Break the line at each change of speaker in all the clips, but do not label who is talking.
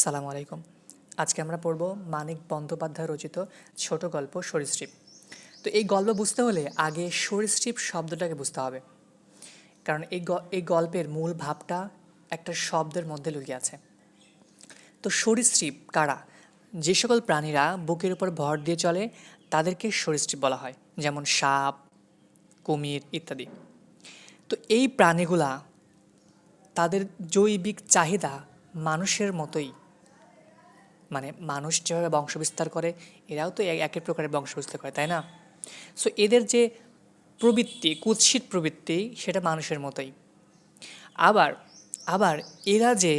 সালামু আলাইকুম। আজকে আমরা পড়ব মানিক বন্দ্যোপাধ্যায় রচিত ছোট গল্প সরীসৃপ। তো এই গল্প বুঝতে হলে আগে সরীসৃপ শব্দটাকে বুঝতে হবে, কারণ এই গল্পের মূল ভাবটা একটা শব্দের মধ্যে লুকিয়ে আছে। তো সরীসৃপ কারা? যে সকল প্রাণীরা বুকের উপর ভর দিয়ে চলে তাদেরকে সরীসৃপ বলা হয়, যেমন সাপ, কুমির ইত্যাদি। তো এই প্রাণীগুলা তাদের জৈবিক চাহিদা মানুষের মতোই, মানে মানুষ যেভাবে বংশবিস্তার করে এরাও তো একই প্রকারের বংশবিস্তার করে, তাই না? সো এদের যে প্রবৃত্তি, কুৎসিত প্রবৃত্তি, সেটা মানুষের মতোই। আবার আবার এরা যে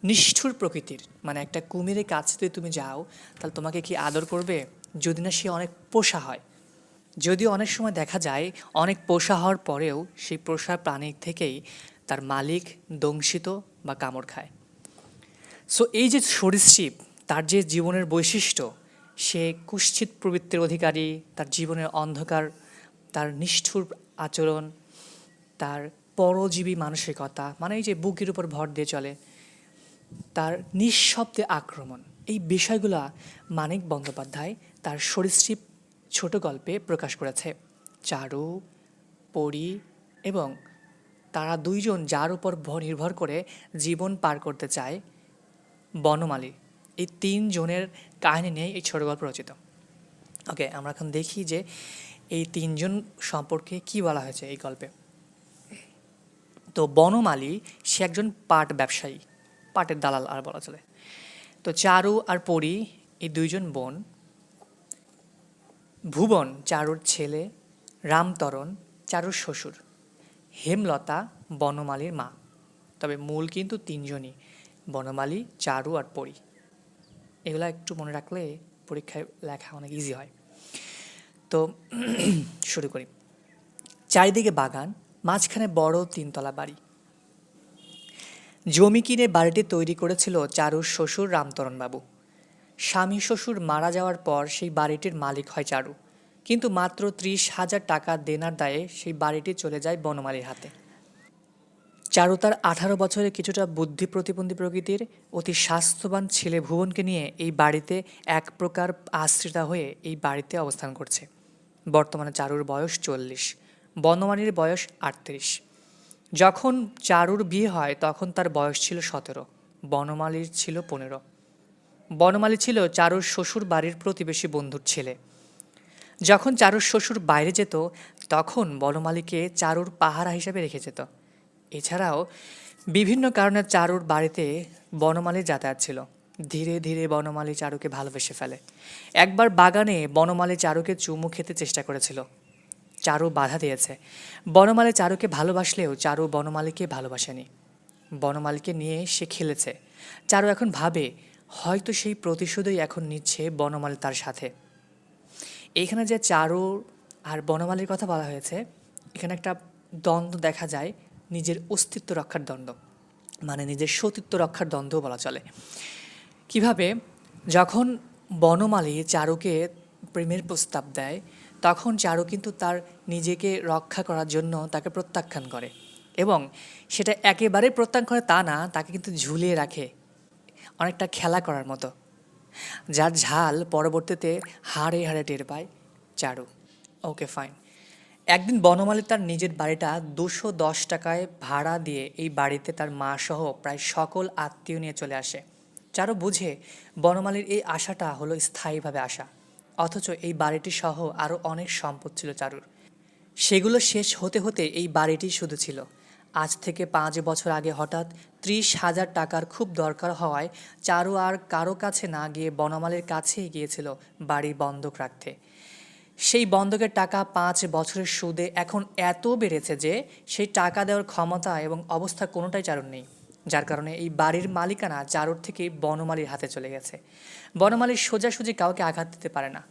নিষ্ঠুর প্রকৃতির, মানে একটা কুমিরের কাছে যদি তুমি যাও তাহলে তোমাকে কি আদর করবে যদি না সে অনেক পোষা হয়? যদিও অনেক সময় দেখা যায় অনেক পোষা হওয়ার পরেও সেই পোষা প্রাণীর থেকেই তার মালিক দংশিত বা কামড় খায়। সো এই যে সরীসৃপ, তার যে জীবনের বৈশিষ্ট্য, সে কুৎসিত প্রবৃত্তির অধিকারী, তার জীবনের অন্ধকার, তার নিষ্ঠুর আচরণ, তার পরজীবী মানসিকতা, মানে এই যে বুকের উপর ভর দিয়ে চলে, তার নিঃশব্দে আক্রমণ, এই বিষয়গুলা মানিক বন্দ্যোপাধ্যায় তার সরীসৃপ ছোট গল্পে প্রকাশ করেছে। চারু, পরী এবং তারা দুইজন যার উপর নির্ভর করে জীবন পার করতে চায়, বনমালী, এই তিনজনের কাহিনী নিয়ে এই ছোট গল্প রচিত। ওকে, আমরা এখন দেখি যে এই তিনজন সম্পর্কে কি বলা হয়েছে এই গল্পে। তো বনমালী, সে একজন পাট ব্যবসায়ী, পাটের দালাল আর বলা চলে। তো চারু আর পরী, এই দুইজন বোন। ভুবন চারুর ছেলে, রামতরণ চারুর শ্বশুর, হেমলতা বনমালীর মা। তবে মূল কিন্তু তিনজনই, বনমালী, চারু আর পরী। এগুলা একটু মনে রাখলে পরীক্ষায় লেখা অনেক ইজি হয়। তো শুরু করি। চারিদিকে বাগান, মাঝখানে বড় তিনতলা বাড়ি। জমি কিনে বাড়িটি তৈরি করেছিল চারুর শ্বশুর রামতরণবাবু। স্বামী শ্বশুর মারা যাওয়ার পর সেই বাড়িটির মালিক হয় চারু, কিন্তু মাত্র 30,000 টাকা দেনার দায়ে সেই বাড়িটি চলে যায় বনমালীর হাতে। চারু তার 18 বছরের কিছুটা বুদ্ধি প্রতিবন্ধী প্রকৃতির অতি স্বাস্থ্যবান ছেলে ভুবনকে নিয়ে এই বাড়িতে এক প্রকার আশ্রিতা হয়ে এই বাড়িতে অবস্থান করছে। বর্তমানে চারুর বয়স 40, বনমালীর বয়স 38। যখন চারুর বিয়ে হয় তখন তার বয়স ছিল 17, বনমালীর ছিল 15। বনমালী ছিল চারুর শ্বশুর বাড়ির প্রতিবেশী বন্ধুর ছেলে। যখন চারুর শ্বশুর বাইরে যেত তখন বনমালীকে চারুর পাহারা হিসেবে রেখে যেত। এছাড়াও বিভিন্ন কারণে চারুর বাড়িতে বনমালীর যাতায়াত ছিল। ধীরে ধীরে বনমালী চারুকে ভালোবেসে ফেলে। একবার বাগানে বনমালী চারুকে চুমু খেতে চেষ্টা করেছিল, চারু বাধা দিয়েছে। বনমালী চারুকে ভালোবাসলেও চারু বনমালীকে ভালোবাসেনি। বনমালীকে নিয়ে সে খেলেছে। চারু এখন ভাবে হয়তো সেই প্রতিশোধই এখন নিচ্ছে বনমালী তার সাথে। এইখানে যে চারু আর বনমালীর কথা বলা হয়েছে, এখানে একটা দ্বন্দ্ব দেখা যায়, নিজের অস্তিত্ব রক্ষার দ্বন্দ্ব, মানে নিজের সতীত্ব রক্ষার দ্বন্দ্ব বলা চলে। কিভাবে? যখন বনমালী চারুকে প্রেমের প্রস্তাব দেয় তখন চারু কিন্তু তার নিজেকে রক্ষা করার জন্য তাকে প্রত্যাখ্যান করে, এবং সেটা একেবারে প্রত্যাখ্যান করে তা না, তাকে কিন্তু ঝুলিয়ে রাখে অনেকটা খেলা করার মতো, যার ঝাল পরবর্তীতে হাড়ে হাড়ে টের পায় চারু। ওকে, ফাইন। একদিন বনমালী তার নিজের বাড়িটা 210 টাকায় ভাড়া দিয়ে এই বাড়িতে তার মা সহ প্রায় সকল আত্মীয় নিয়ে চলে আসে। চারু বুঝে বনমালীর এই আশাটা হলো স্থায়ীভাবে আসা, অথচ এই বাড়িটি সহ আরও অনেক সম্পদ ছিল চারুর। সেগুলো শেষ হতে হতে এই বাড়িটি শুধু ছিল। আজ থেকে 5 বছর আগে হঠাৎ 30,000 টাকার খুব দরকার হওয়ায় চারু আর কারো কাছে না গিয়ে বনমালীর কাছেই গিয়েছিল বাড়ি বন্ধক রাখতে। সেই বন্ধকের টাকা 5 বছরের সুদে এখন এত বেড়েছে যে সেই টাকা দেওয়ার ক্ষমতা এবং অবস্থা কোনোটাই চারুর নেই, যার কারণে এই বাড়ির মালিকানা চারুর থেকে বনমালীর হাতে চলে গেছে। বনমালী সোজাসুজি কাউকে আঘাত দিতে পারে না,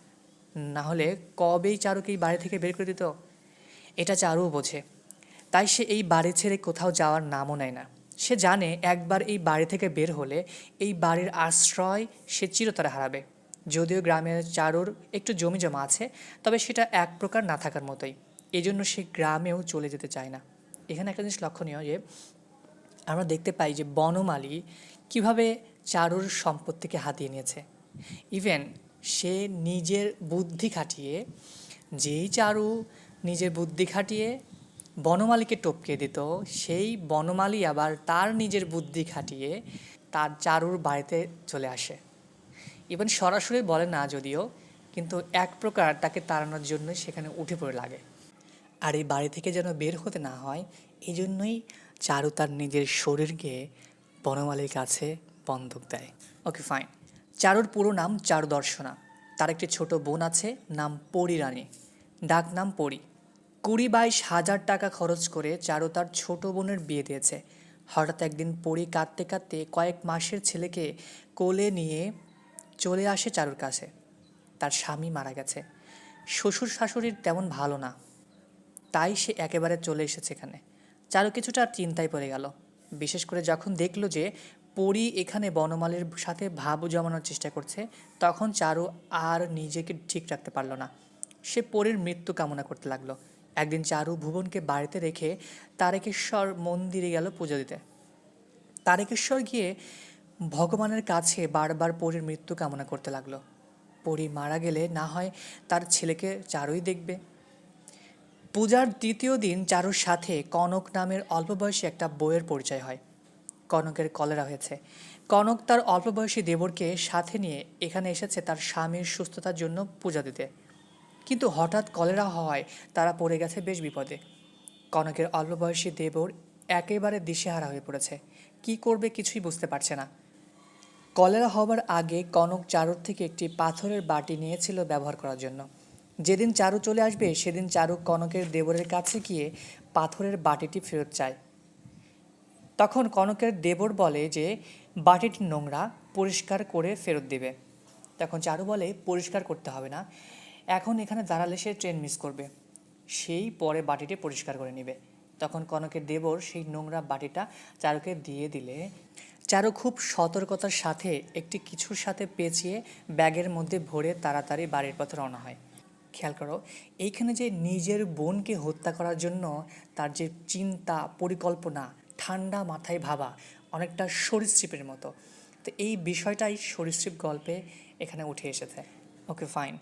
না হলে কবেই চারুকে এই বাড়ি থেকে বের করে দিত। এটা চারুও বোঝে, তাই সে এই বাড়ি ছেড়ে কোথাও যাওয়ার নামও নেয় না। সে জানে একবার এই বাড়ি থেকে বের হলে এই বাড়ির আশ্রয় সে চিরতরে হারাবে। যদিও গ্রামে চারুর একটু জমি জমা আছে, তবে সেটা এক প্রকার না থাকার মতোই, এজন্য সে গ্রামেও চলে যেতে চায় না। এখানে একটা জিনিস লক্ষণীয় যে আমরা দেখতে পাই যে বনমালী কিভাবে চারুর সম্পত্তিকে হাতিয়ে নিয়েছে। ইভেন সে নিজের বুদ্ধি খাটিয়ে, যেই চারু নিজের বুদ্ধি খাটিয়ে বনমালীকে টপকে দিত, সেই বনমালী আবার তার নিজের বুদ্ধি খাটিয়ে তার চারুর বাড়িতে চলে আসে। ইভেন সরাসরি বলে না যদিও, কিন্তু এক প্রকার তাকে তাড়ানোর জন্য সেখানে উঠে পড়ে লাগে। আর এই বাড়ি থেকে যেন বের হতে না হয়, এই জন্যই চারু তার নিজের শরীরকে বনমালীর কাছে বন্ধক দেয়। Okay fine. চারুর পুরো নাম চারু দর্শনা। তার একটি ছোট বোন আছে, নাম পরী রানী, ডাক নাম পরী। 20-22 হাজার টাকা খরচ করে চারু তার ছোট বোনের বিয়ে দিয়েছে। হঠাৎ একদিন পরী কাঁদতে কাঁদতে কয়েক মাসের ছেলেকে কোলে নিয়ে চলে আসে চারুর কাছে। তার স্বামী মারা গেছে। শ্বশুর শাশুড়ির তেমন ভালো না, তাই সে একেবারে চলে এসেছে এখানে। চারু কিছুটা চিন্তায় পড়ে গেল, বিশেষ করে যখন দেখলো যে পরী এখানে বনমালীর সাথে ভাব জমানোর চেষ্টা করছে। তখন চারু আর নিজেকে ঠিক রাখতে পারল না। সে পরীর মৃত্যু কামনা করতে লাগলো। একদিন চারু ভুবনকে বাড়িতে রেখে তারকেশ্বর মন্দিরে গেল পুজো দিতে। তারকেশ্বর গিয়ে ভগবানের কাছে বারবার পরীর মৃত্যু কামনা করতে লাগলো। পরী মারা গেলে না হয় তার ছেলেকে চারুই দেখবে। পূজার দ্বিতীয় দিন চারুর সাথে কনক নামের অল্পবয়সী একটা বউয়ের পরিচয় হয়। কনকের কলেরা হয়েছে। কনক তার অল্পবয়সী দেবরকে সাথে নিয়ে এখানে এসেছে তার স্বামীর সুস্থতার জন্য পূজা দিতে। কিন্তু হঠাৎ কলেরা হওয়ায় তারা পড়ে গেছে বেশ বিপদে। কনকের অল্পবয়সী দেবর একেবারে দিশেহারা হয়ে পড়েছে। কি করবে কিছুই বুঝতে পারছে না। কলেরা হবার আগে কনক চারুর থেকে একটি পাথরের বাটি নিয়েছিল ব্যবহার করার জন্য। যেদিন চারু চলে আসবে সেদিন চারু কনকের দেবরের কাছে গিয়ে পাথরের বাটিটি ফেরত চায়। তখন কনকের দেবর বলে যে বাটিটি নোংরা, পরিষ্কার করে ফেরত দিবে। তখন চারু বলে পরিষ্কার করতে হবে না, এখন এখানে দাঁড়ালে সে ট্রেন মিস করবে, সেই পরে বাটিটি পরিষ্কার করে নেবে। তখন কনকের দেবর সেই নোংরা বাটিটা চারুকে দিয়ে দিলে চারু খুব সতর্কতার সাথে একটি কিছুর সাথে পেঁচিয়ে ব্যাগের মধ্যে ভরে তাড়াতাড়ি বাড়ির পথে রওনা হয়। খেয়াল করো, এইখানে যে নিজের বোনকে হত্যা করার জন্য তার যে চিন্তা পরিকল্পনা, ঠান্ডা মাথায় ভাবা, অনেকটা সরীসৃপের মতো। তো এই বিষয়টাই সরীসৃপ গল্পে এখানে উঠে এসেছে। Okay fine.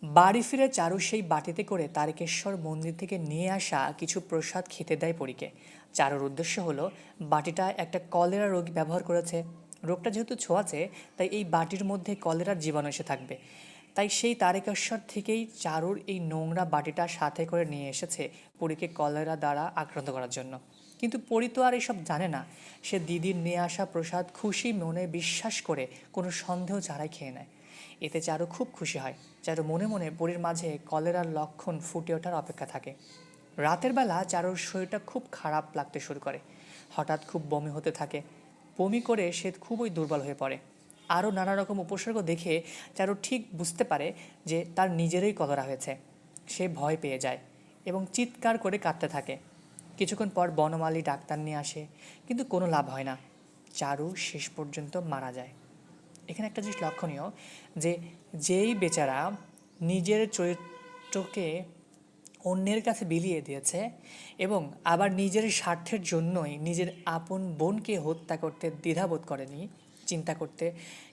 বাড়ি ফিরে চারু সেই বাটিতে করে তারকেশ্বর মন্দির থেকে নিয়ে আসা কিছু প্রসাদ খেতে দেয় পরীকে। চারুর উদ্দেশ্য হলো, বাটিটা একটা কলেরা রোগী ব্যবহার করেছে, রোগটা যেহেতু ছোঁয়াচে তাই এই বাটির মধ্যে কলেরার জীবাণু এসে থাকবে। তাই সেই তারকেশ্বর থেকেই চারুর এই নোংরা বাটিটা সাথে করে নিয়ে এসেছে পরীকে কলেরা দ্বারা আক্রান্ত করার জন্য। কিন্তু পরী তো আর এসব জানে না। সে দিদির নিয়ে আসা প্রসাদ খুশি মনে বিশ্বাস করে কোনো সন্দেহ ছাড়াই খেয়ে নেয়। এতে চারু খুব খুশি হয়। চারু মনে মনে পরীর মাঝে কলেরার লক্ষণ ফুটে ওঠার অপেক্ষা থাকে। রাতের বেলা চারুর শরীরটা খুব খারাপ লাগতে শুরু করে। হঠাৎ খুব বমি হতে থাকে। বমি করে সে খুবই দুর্বল হয়ে পড়ে। আরও নানা রকম উপসর্গ দেখে চারু ঠিক বুঝতে পারে যে তার নিজেরই কলেরা হয়েছে। সে ভয় পেয়ে যায় এবং চিৎকার করে কাঁদতে থাকে। কিছুক্ষণ পর বনমালী ডাক্তার নিয়ে আসে, কিন্তু কোনো লাভ হয় না। চারু শেষ পর্যন্ত মারা যায়। এখানে একটা জিনিস লক্ষণীয় যে যেই বেচারা নিজের চরিত্রকে অন্যের কাছে বিলিয়ে দিয়েছে এবং আবার নিজের স্বার্থের জন্যই নিজের আপন বোনকে হত্যা করতে দ্বিধাবোধ করেনি, চিন্তা করতে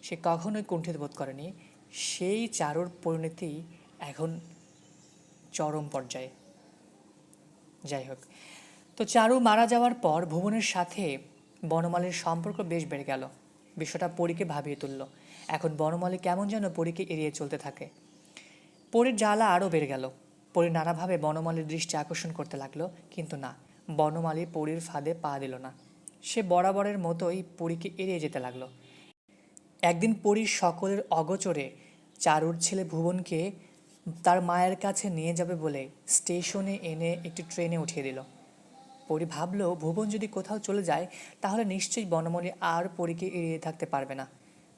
সে কখনোই কুণ্ঠিত বোধ করেনি, সেই চারুর পরিণতি এখন চরম পর্যায়ে। যাই হোক, তো চারু মারা যাওয়ার পর ভুবনের সাথে বনমালীর সম্পর্ক বেশ বেড়ে গেল। বিষয়টা পরীকে ভাবিয়ে তুলল। এখন বনমালী কেমন যেন পরীকে এড়িয়ে চলতে থাকে। পরীর জ্বালা আরও বেড়ে গেল। পরী নানাভাবে বনমালীর দৃষ্টি আকর্ষণ করতে লাগলো, কিন্তু না, বনমালী পরীর ফাঁদে পা দিল না। সে বরাবরের মতোই পরীকে এড়িয়ে যেতে লাগলো। একদিন পরীর সকলের অগোচরে চারুর ছেলে ভুবনকে তার মায়ের কাছে নিয়ে যাবে বলে স্টেশনে এনে একটি ট্রেনে উঠিয়ে দিল। পরী ভাবল, ভুবন যদি কোথাও চলে যায় তাহলে নিশ্চয়ই বনমালী আর পরীকে এড়িয়ে থাকতে পারবে না।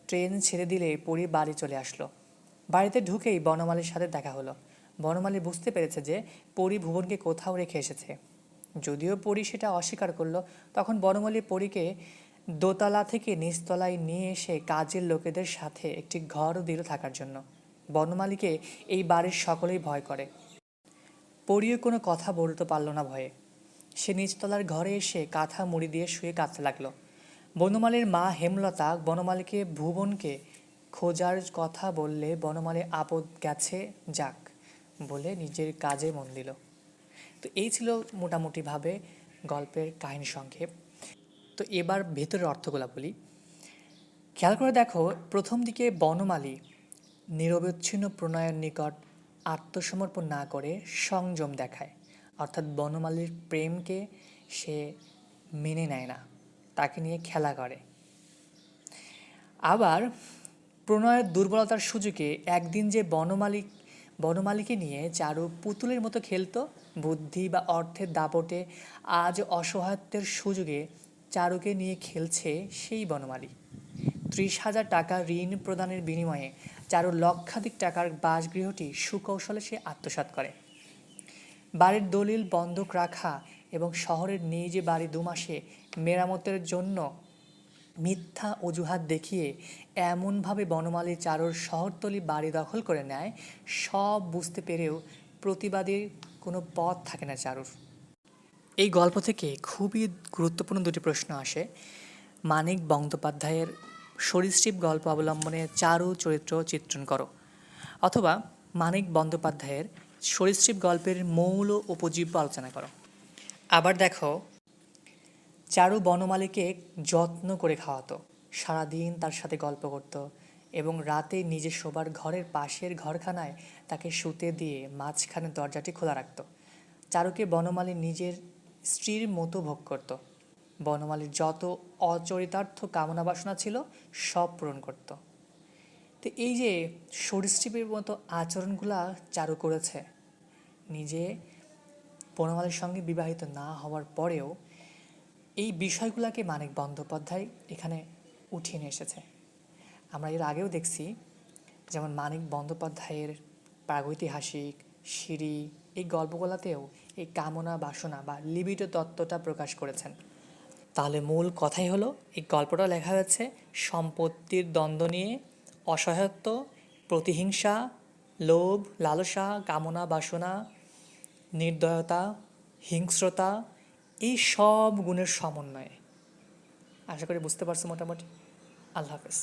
ট্রেন ছেড়ে দিলে পরী বাড়ি চলে আসলো। বাড়িতে ঢুকেই বনমালীর সাথে দেখা হলো। বনমালী বুঝতে পেরেছে যে পরী ভুবনকে কোথাও রেখে এসেছে। যদিও পরী সেটা অস্বীকার করলো, তখন বনমালী পরীকে দোতলা থেকে নিচতলায় নিয়ে এসে কাজের লোকেদের সাথে একটি ঘরও দিল থাকার জন্য। বনমালীকে এই বাড়ির সকলেই ভয় করে। পরীও কোনো কথা বলতে পারল না ভয়ে। সে নিচতলার ঘরে এসে কাঁথা মুড়ি দিয়ে শুয়ে কাঁদতে লাগলো। বনমালীর মা হেমলতা বনমালীকে ভুবনকে খোঁজার কথা বললে বনমালী আপদ গেছে যাক বলে নিজের কাজে মন দিল। তো এই ছিল মোটামুটিভাবে গল্পের কাহিনী সংক্ষেপ। তো এবার ভেতরের অর্থগুলা বলি। খেয়াল করে দেখো, প্রথম দিকে বনমালী নিরবচ্ছিন্ন প্রণয়ের নিকট আত্মসমর্পণ না করে সংযম দেখায়, অর্থাৎ বনমালীর প্রেমকে সে মেনে নেয় না, তাকে নিয়ে খেলা করে। আবার প্রণয়ের দুর্বলতার সুযোগে একদিন যে বনমালীকে নিয়ে চারু পুতুলের মতো খেলতো, বুদ্ধি বা অর্থের দাপটে আজ অসহায়ত্বের সুযোগে চারুকে নিয়ে খেলছে সেই বনমালী। 30,000 টাকা ঋণ প্রদানের বিনিময়ে চারু লক্ষাধিক টাকার বাসগৃহটি সুকৌশলে সে আত্মসাৎ করে। বাড়ির দলিল বন্ধক রাখা এবং শহরের নিজ বাড়ি 2 মাসে মেরামতের জন্য মিথ্যা অজুহাত দেখিয়ে এমনভাবে বনমালী চারুর শহরতলি বাড়ি দখল করে নেয়, সব বুঝতে পেরেও প্রতিবাদের কোনো পথ থাকে না চারুর। এই গল্প থেকে খুবই গুরুত্বপূর্ণ দুটি প্রশ্ন আসে। মানিক বন্দ্যোপাধ্যায়ের সরীসৃপ গল্প অবলম্বনে চারু চরিত্র চিত্রণ করো, অথবা মানিক বন্দ্যোপাধ্যায়ের সরীসৃপ গল্পের মৌল উপজীব্য আলোচনা করো। আবার দেখো, চারু বনমালীকে যত্ন করে খাওয়াতো, সারাদিন তার সাথে গল্প করত এবং রাতে নিজে শোবার ঘরের পাশের ঘরখানায় তাকে শুতে দিয়ে মাঝখানে দরজাটি খোলা রাখত। চারুকে বনমালী নিজের স্ত্রীর মতো ভোগ করত। বনমালীর যত অচরিতার্থ কামনা বাসনা ছিল সব পূরণ করত। তো এই যে সরীসৃপের মতো আচরণগুলা চারু করেছে, নিজে বনমালীর সঙ্গে বিবাহিত না হওয়ার পরেও এই বিষয়গুলোকে মানিক বন্দ্যোপাধ্যায় এখানে উঠিয়ে নিয়ে এসেছে। আমরা এর আগেও দেখছি, যেমন মানিক বন্দ্যোপাধ্যায়ের প্রাগৈতিহাসিক, সিঁড়ি এই গল্পগুলোতেও এই কামনা বাসনা বা লিবিডো তত্ত্বটা প্রকাশ করেছেন। তাহলে মূল কথাই হলো, এই গল্পটা লেখা হয়েছে সম্পত্তির দ্বন্দ্ব নিয়ে, অসহায়ত্ব, প্রতিহিংসা, লোভ, লালসা, কামনা বাসনা, নির্দয়তা, হিংস্রতা, এই সব গুণের সমন্বয়ে। আশা করি বুঝতে পারছো মোটামুটি। আল্লাহ হাফেজ।